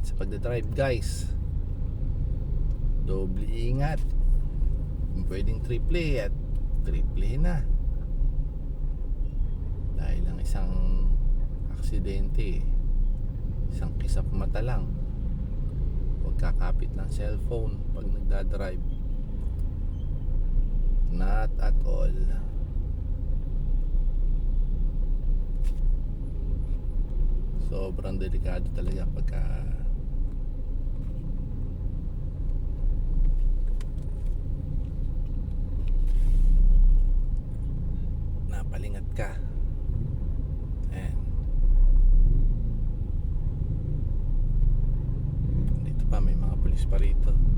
sa pagdadrive guys. Doble ingat. Kung pwedeng triple at triple na, dahil lang isang aksidente, isang kisap mata lang, huwag kakapit ng cellphone pag nagdadrive. Not at all. Sobrang delikado talaga pagka napalingat ka. Ayan. Dito pa may mga pulis pa rito.